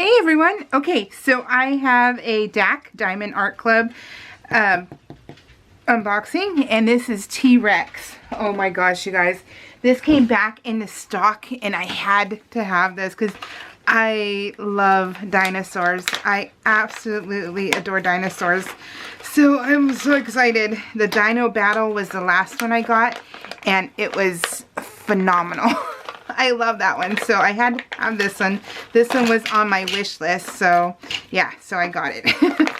Hey everyone. Okay, so I have a DAC Diamond Art Club unboxing, and this is T-Rex. Oh my gosh, you guys. This came back into stock and I had to have this because I love dinosaurs. I absolutely adore dinosaurs. So I'm so excited. The Dino Battle was the last one I got and it was phenomenal. I love that one, so I had to have this one. This one was on my wish list, so yeah, so I got it.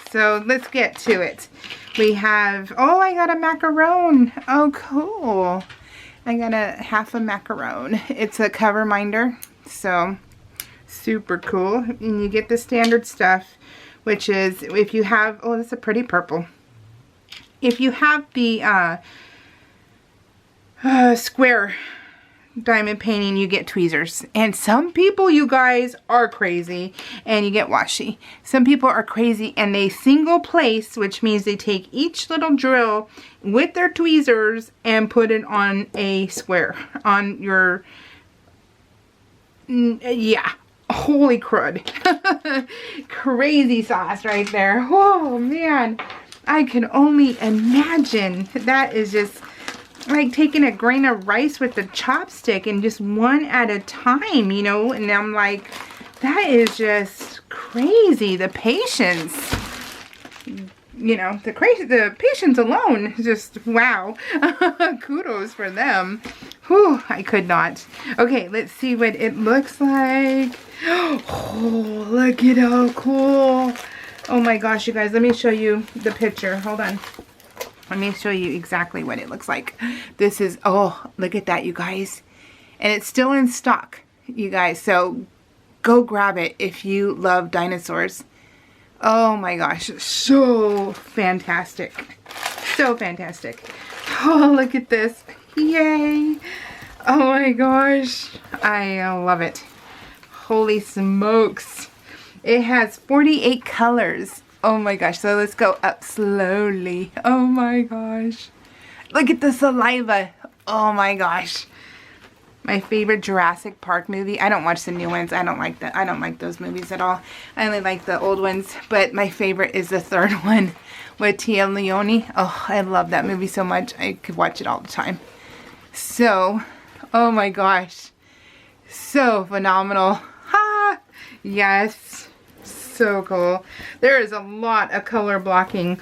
So let's get to it. We have, oh, I got a macaron. Oh, cool. I got a half a macaron. It's a cover minder, so super cool. And you get the standard stuff, which is if you have, oh, that's a pretty purple. If you have the square diamond painting, you get tweezers. And some people, you guys, are crazy and you get washi. Some people are crazy and they single place, which means they take each little drill with their tweezers and put it on a square on your, yeah, holy crud. Crazy sauce right there. Oh man, I can only imagine. That is just like taking a grain of rice with a chopstick and just one at a time, you know, and I'm like, that is just crazy. The patience, you know, the patience alone is just, wow. Kudos for them. Whew, I could not. Okay, let's see what it looks like. Oh, look at how cool. Oh my gosh, you guys, let me show you the picture. Hold on. Let me show you exactly what it looks like. This is, oh, look at that, you guys. And it's still in stock, you guys. So go grab it if you love dinosaurs. Oh my gosh, so fantastic. So fantastic. Oh, look at this. Yay. Oh my gosh. I love it. Holy smokes. It has 48 colors. Oh my gosh, so let's go up slowly. Oh my gosh. Look at the saliva. Oh my gosh. My favorite Jurassic Park movie. I don't watch the new ones. I don't like that. I don't like those movies at all. I only like the old ones, but my favorite is the third one with Tia Leone. Oh, I love that movie so much. I could watch it all the time. So, oh my gosh. So phenomenal. Ha! Yes. So cool. There is a lot of color blocking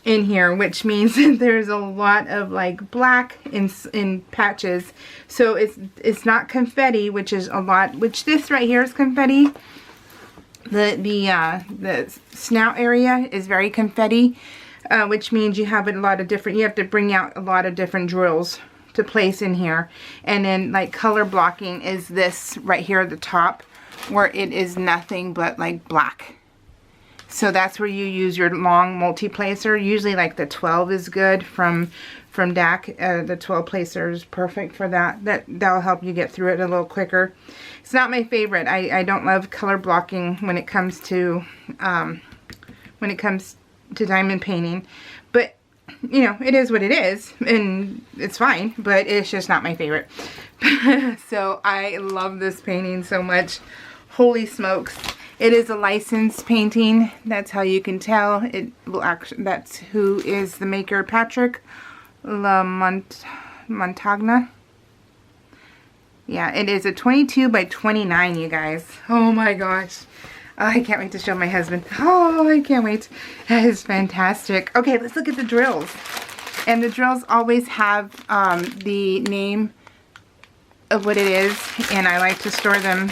in here, which means that there's a lot of like black in patches. So it's not confetti, which is a lot, which this right here is confetti. The snout area is very confetti, which means you have a lot of different, you have to bring out a lot of different drills to place in here. And then like color blocking is this right here at the top, where it is nothing but like black. So that's where you use your long multi-placer. Usually like the 12 is good from DAC. The 12 placer is perfect for that. That'll help you get through it a little quicker. It's not my favorite. I don't love color blocking when it comes to diamond painting. But you know, it is what it is and it's fine, but it's just not my favorite. So I love this painting so much. Holy smokes. It is a licensed painting. That's how you can tell. It will actually, that's who is the maker, Patrick Montagna. Yeah, it is a 22 by 29, you guys. Oh my gosh. I can't wait to show my husband. Oh, I can't wait. That is fantastic. Okay, let's look at the drills. And the drills always have the name of what it is, and I like to store them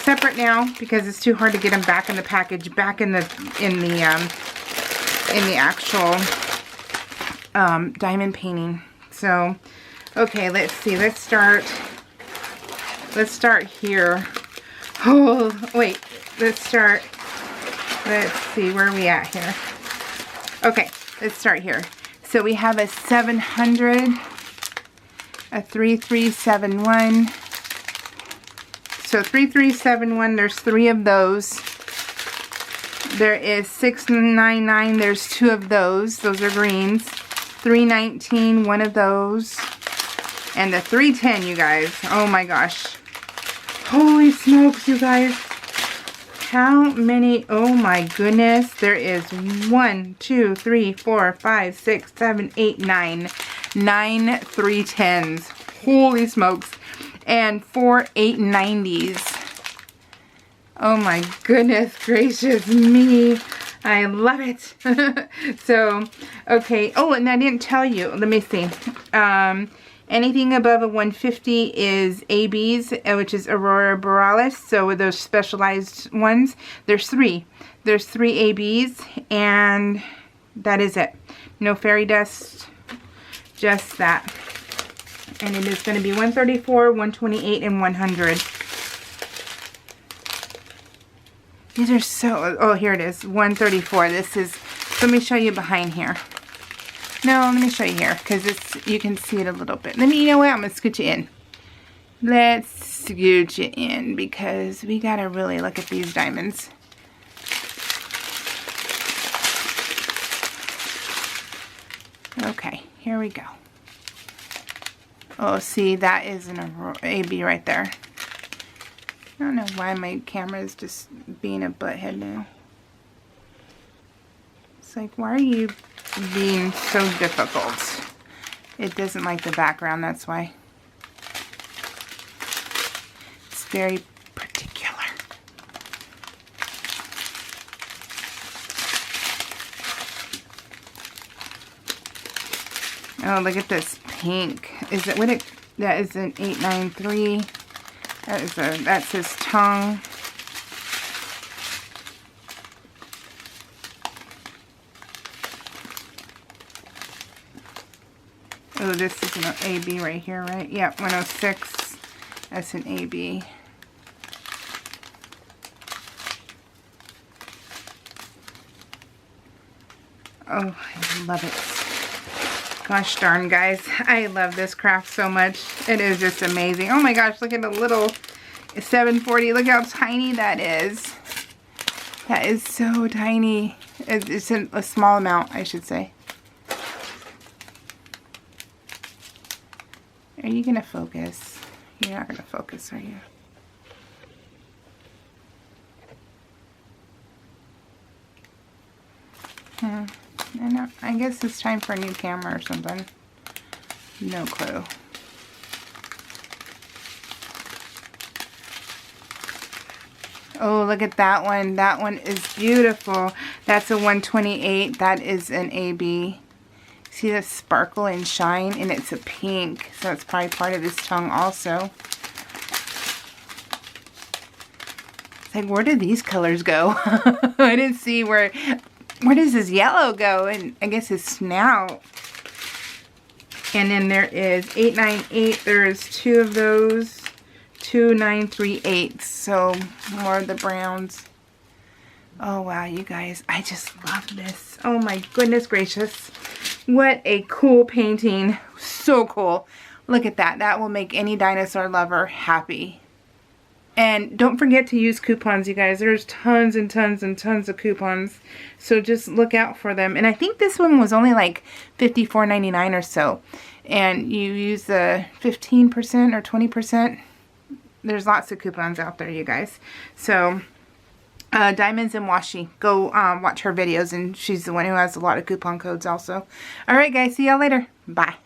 separate now because it's too hard to get them back in the package, back in the actual diamond painting. So, okay, let's see. Let's start here. Oh, wait. Let's see. Where are we at here? Okay, let's start here. So we have a 700, a 3371. So 3371, there's 3 of those. There is 699, there's 2 of those. Those are greens. 319, 1 of those. And the 310, you guys. Oh my gosh. Holy smokes, you guys. how many? Oh my goodness. There is 1, 2, 3, 4, 5, 6, 7, 8, 9. 9 310s. Holy smokes. And 4 890s. Oh my goodness gracious me. I love it. So, okay. Oh, and I didn't tell you. Let me see. Anything above a 150 is ABs, which is Aurora Borealis. So with those specialized ones, there's 3. There's 3 ABs, and that is it. No fairy dust, just that. And it is going to be 134, 128, and 100. These are so, oh, here it is, 134. This is, let me show you behind here. No, let me show you here, because it's, you can see it a little bit. Let me, you know what, I'm going to scoot you in. Let's scoot you in, because we got to really look at these diamonds. Okay, here we go. Oh, see, that is an AB right there. I don't know why my camera is just being a butthead now. It's like, why are you being so difficult? It doesn't like the background, that's why. It's very particular. Oh, look at this pink. Is it what it, that is an 893. That's his tongue. Oh, this is an AB right here, right? Yeah, 106. That's an AB. Oh, I love it. Gosh darn, guys. I love this craft so much. It is just amazing. Oh my gosh, look at the little 740. Look how tiny that is. That is so tiny. It's a small amount, I should say. Are you going to focus? You're not going to focus, are you? I guess it's time for a new camera or something. No clue. Oh, look at that one. That one is beautiful. That's a 128. That is an AB. See the sparkle and shine? And it's a pink. So it's probably part of his tongue also. It's like, where did these colors go? I didn't see where does his yellow go? And I guess his snout. And then there is 898. There's 2 of those. 2938. So more of the browns. Oh wow, you guys, I just love this. Oh my goodness gracious. What a cool painting. So cool. Look at that. That will make any dinosaur lover happy. And don't forget to use coupons, you guys. There's tons and tons and tons of coupons. So just look out for them. And I think this one was only like $54.99 or so. And you use the 15% or 20%. There's lots of coupons out there, you guys. So, Diamonds and Washi. Go watch her videos. And she's the one who has a lot of coupon codes also. Alright, guys. See y'all later. Bye.